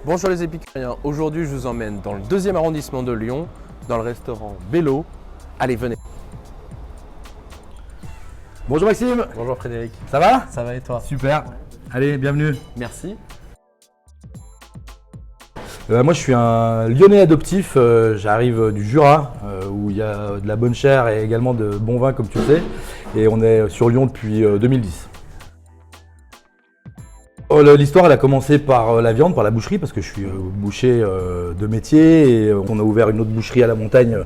Bonjour les épicuriens, aujourd'hui je vous emmène dans le 2e arrondissement de Lyon, dans le restaurant Bello. Allez, venez. Bonjour Maxime. Bonjour Frédéric. Ça va? Ça va et toi? Super. Allez, bienvenue. Merci. Moi je suis un Lyonnais adoptif, j'arrive du Jura où il y a de la bonne chair et également de bons vins comme tu le sais. Et on est sur Lyon depuis 2010. L'histoire elle a commencé par la viande, par la boucherie parce que je suis boucher de métier et on a ouvert une autre boucherie à la montagne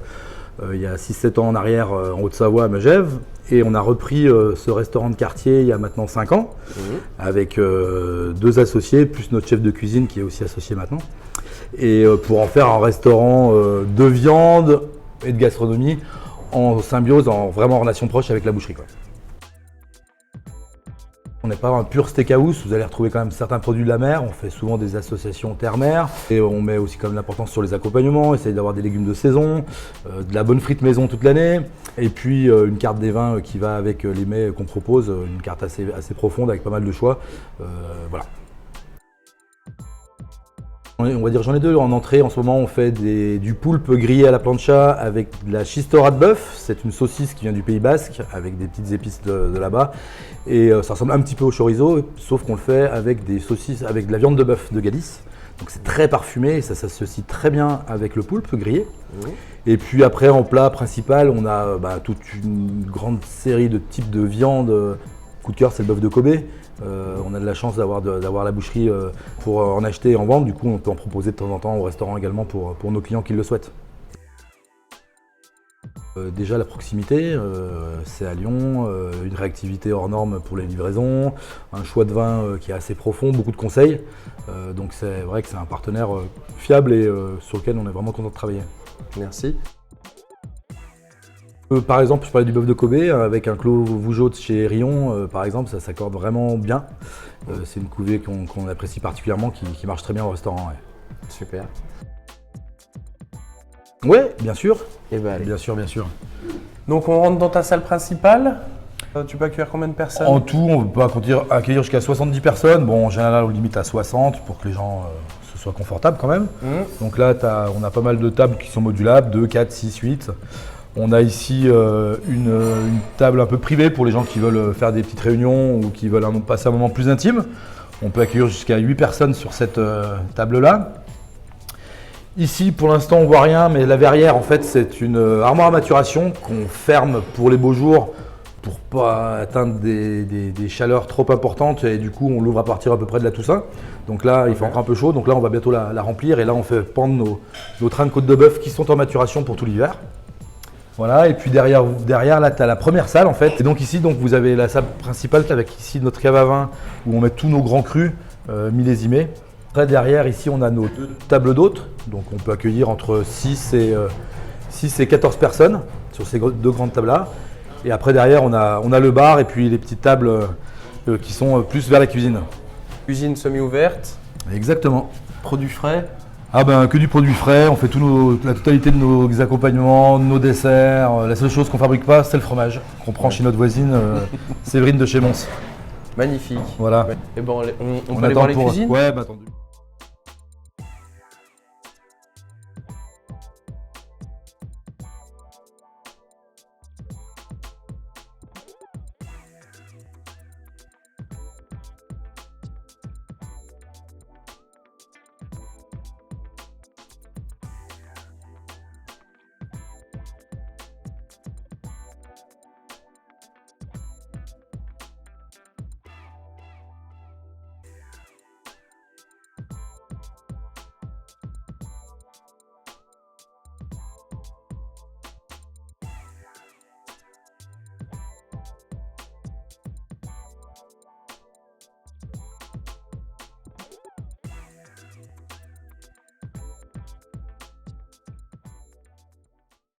il y a 6-7 ans en arrière en Haute-Savoie à Megève et on a repris ce restaurant de quartier il y a maintenant 5 ans avec 2 associés plus notre chef de cuisine qui est aussi associé maintenant et pour en faire un restaurant de viande et de gastronomie en symbiose, vraiment en relation proche avec la boucherie quoi. On n'est pas un pur steakhouse, vous allez retrouver quand même certains produits de la mer, on fait souvent des associations terre-mer et on met aussi quand même l'importance sur les accompagnements, essayer d'avoir des légumes de saison, de la bonne frite maison toute l'année et puis une carte des vins qui va avec les mets qu'on propose, une carte assez profonde avec pas mal de choix, voilà. On va dire j'en ai 2 en entrée, en ce moment on fait du poulpe grillé à la plancha avec de la chistorra de bœuf, c'est une saucisse qui vient du Pays Basque avec des petites épices de là-bas et ça ressemble un petit peu au chorizo sauf qu'on le fait avec des saucisses, avec de la viande de bœuf de Galice, donc c'est très parfumé et ça s'associe très bien avec le poulpe grillé. Et puis après en plat principal on a toute une grande série de types de viande. Coup de cœur c'est le bœuf de Kobe. On a de la chance d'avoir la boucherie pour en acheter et en vendre, du coup on peut en proposer de temps en temps au restaurant également pour nos clients qui le souhaitent. Déjà la proximité, c'est à Lyon, une réactivité hors norme pour les livraisons, un choix de vin qui est assez profond, beaucoup de conseils, donc c'est vrai que c'est un partenaire fiable et sur lequel on est vraiment content de travailler. Merci. Par exemple, je parlais du bœuf de Kobe avec un clos Vougeot chez Rion, par exemple, ça s'accorde vraiment bien. C'est une cuvée qu'on apprécie particulièrement, qui marche très bien au restaurant. Ouais. Super. Ouais, bien sûr. Et ben allez. Bien sûr, bien sûr. Donc on rentre dans ta salle principale. Tu peux accueillir combien de personnes? En tout, on peut accueillir jusqu'à 70 personnes. Bon, en général, on limite à 60 pour que les gens se soient confortables quand même. Donc là, on a pas mal de tables qui sont modulables, 2, 4, 6, 8. On a ici une table un peu privée pour les gens qui veulent faire des petites réunions ou qui veulent passer un moment plus intime. On peut accueillir jusqu'à 8 personnes sur cette table-là. Ici, pour l'instant, on ne voit rien, mais la verrière, en fait, c'est une armoire à maturation qu'on ferme pour les beaux jours pour ne pas atteindre des chaleurs trop importantes et du coup, on l'ouvre à partir à peu près de la Toussaint. Donc là, il fait encore un peu chaud, donc là, on va bientôt la remplir et là, on fait pendre nos trains de côte de bœuf qui sont en maturation pour tout l'hiver. Voilà, et puis derrière là, tu as la première salle en fait. Et donc ici, vous avez la salle principale avec ici notre cave à vin où on met tous nos grands crus millésimés. Après, derrière, ici, on a nos 2 tables d'hôtes. Donc on peut accueillir entre 6 et 14 personnes sur ces 2 grandes tables-là. Et après, derrière, on a le bar et puis les petites tables qui sont plus vers la cuisine. Cuisine semi-ouverte. Exactement. Produits frais. Que du produit frais, on fait la totalité de nos accompagnements, de nos desserts. La seule chose qu'on fabrique pas, c'est le fromage qu'on prend chez notre voisine Séverine de chez Mons. Magnifique. Voilà. Et bon, on peut aller voir les cuisines? Ouais, attendu.